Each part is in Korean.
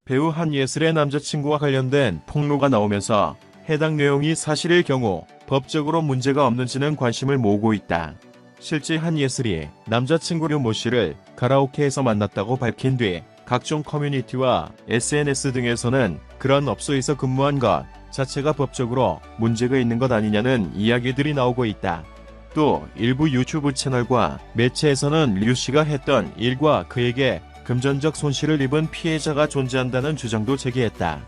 배우 한예슬의 남자친구와 관련된 폭로가 나오면서 해당 내용이 사실일 경우 법적으로 문제가 없는지는 관심을 모으고 있다. 실제 한예슬이 남자친구 류모 씨를 가라오케에서 만났다고 밝힌 뒤 각종 커뮤니티와 SNS 등에서는 그런 업소에서 근무한 것 자체가 법적으로 문제가 있는 것 아니냐는 이야기들이 나오고 있다. 또 일부 유튜브 채널과 매체에서는 류 씨가 했던 일과 그에게 금전적 손실을 입은 피해자가 존재한다는 주장도 제기했다.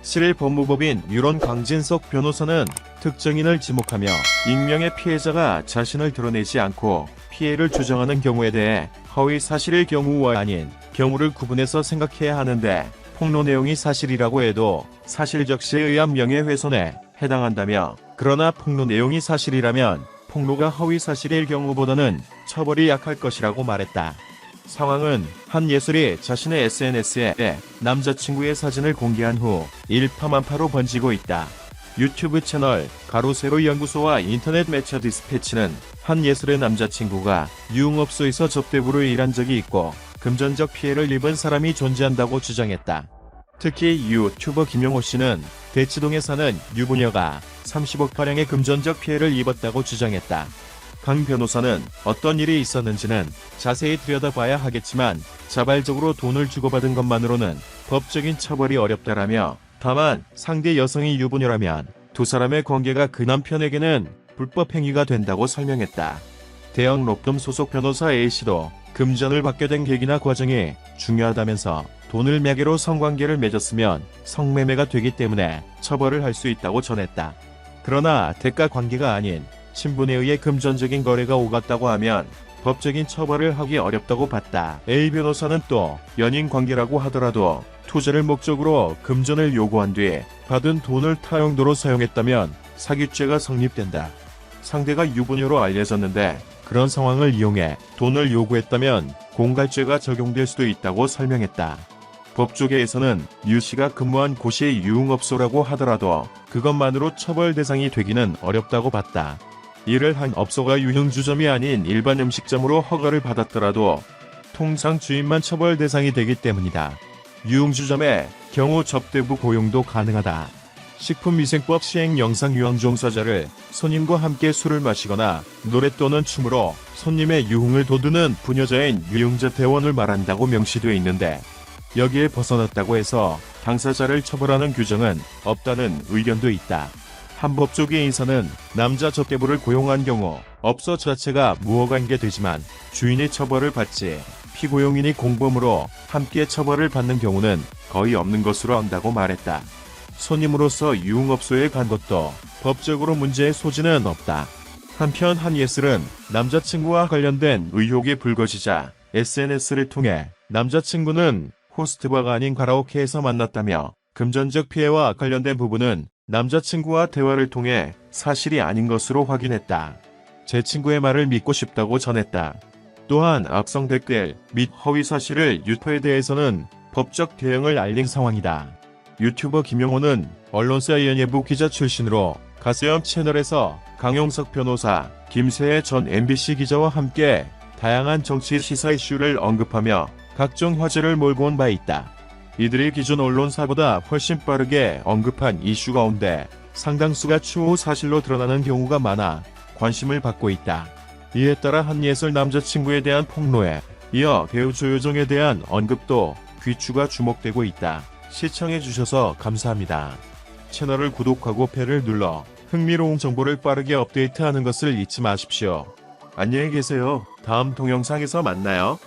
실 법무법인 유론 강진석 변호사는 특정인을 지목하며 익명의 피해자가 자신을 드러내지 않고 피해를 주장하는 경우에 대해 허위 사실일 경우와 아닌 경우를 구분해서 생각해야 하는데, 폭로 내용이 사실이라고 해도 사실적시에 의한 명예훼손에 해당한다며, 그러나 폭로 내용이 사실이라면 폭로가 허위 사실일 경우보다는 처벌이 약할 것이라고 말했다. 상황은 한예슬이 자신의 SNS에 남자친구의 사진을 공개한 후 일파만파로 번지고 있다. 유튜브 채널 가로세로 연구소와 인터넷 매체 디스패치는 한예슬의 남자친구가 유흥업소에서 접대부로 일한 적이 있고 금전적 피해를 입은 사람이 존재한다고 주장했다. 특히 유튜버 김용호 씨는 대치동에 사는 유부녀가 30억가량의 금전적 피해를 입었다고 주장했다. 강 변호사는 어떤 일이 있었는지는 자세히 들여다봐야 하겠지만 자발적으로 돈을 주고받은 것만으로는 법적인 처벌이 어렵다라며, 다만 상대 여성이 유부녀라면 두 사람의 관계가 그 남편에게는 불법 행위가 된다고 설명했다. 대형 롭돔 소속 변호사 A씨도 금전을 받게 된 계기나 과정이 중요하다면서 돈을 매개로 성관계를 맺었으면 성매매가 되기 때문에 처벌을 할 수 있다고 전했다. 그러나 대가 관계가 아닌 친분에 의해 금전적인 거래가 오갔다고 하면 법적인 처벌을 하기 어렵다고 봤다. A 변호사는 또 연인 관계라고 하더라도 투자를 목적으로 금전을 요구한 뒤 받은 돈을 타용도로 사용했다면 사기죄가 성립된다. 상대가 유부녀로 알려졌는데 그런 상황을 이용해 돈을 요구했다면 공갈죄가 적용될 수도 있다고 설명했다. 법조계에서는 유 씨가 근무한 곳이 유흥업소라고 하더라도 그것만으로 처벌 대상이 되기는 어렵다고 봤다. 이를 한 업소가 유흥주점이 아닌 일반 음식점으로 허가를 받았더라도 통상 주인만 처벌 대상이 되기 때문이다. 유흥주점의 경우 접대부 고용도 가능하다. 식품위생법 시행 영상 유흥 종사자를 손님과 함께 술을 마시거나 노래 또는 춤으로 손님의 유흥을 돋우는 부녀자인 유흥자 대원을 말한다고 명시되어 있는데, 여기에 벗어났다고 해서 당사자를 처벌하는 규정은 없다는 의견도 있다. 한 법조계인사는 남자 접대부를 고용한 경우 업소 자체가 무허가인게 되지만 주인이 처벌을 받지 피고용인이 공범으로 함께 처벌을 받는 경우는 거의 없는 것으로 안다고 말했다. 손님으로서 유흥업소에 간 것도 법적으로 문제의 소지는 없다. 한편 한예슬은 남자친구와 관련된 의혹이 불거지자 SNS를 통해 남자친구는 호스트바가 아닌 가라오케에서 만났다며 금전적 피해와 관련된 부분은 남자친구와 대화를 통해 사실이 아닌 것으로 확인했다. 제 친구의 말을 믿고 싶다고 전했다. 또한 악성 댓글 및 허위 사실을 유포에 대해서는 법적 대응을 알린 상황이다. 유튜버 김용호는 언론사 연예부 기자 출신으로 가세형 채널에서 강용석 변호사, 김세혜 전 MBC 기자와 함께 다양한 정치 시사 이슈를 언급하며 각종 화제를 몰고 온 바 있다. 이들이 기존 언론사보다 훨씬 빠르게 언급한 이슈 가운데 상당수가 추후 사실로 드러나는 경우가 많아 관심을 받고 있다. 이에 따라 한예슬 남자친구에 대한 폭로에 이어 배우 조효정에 대한 언급도 귀추가 주목되고 있다. 시청해주셔서 감사합니다. 채널을 구독하고 배를 눌러 흥미로운 정보를 빠르게 업데이트하는 것을 잊지 마십시오. 안녕히 계세요. 다음 동영상에서 만나요.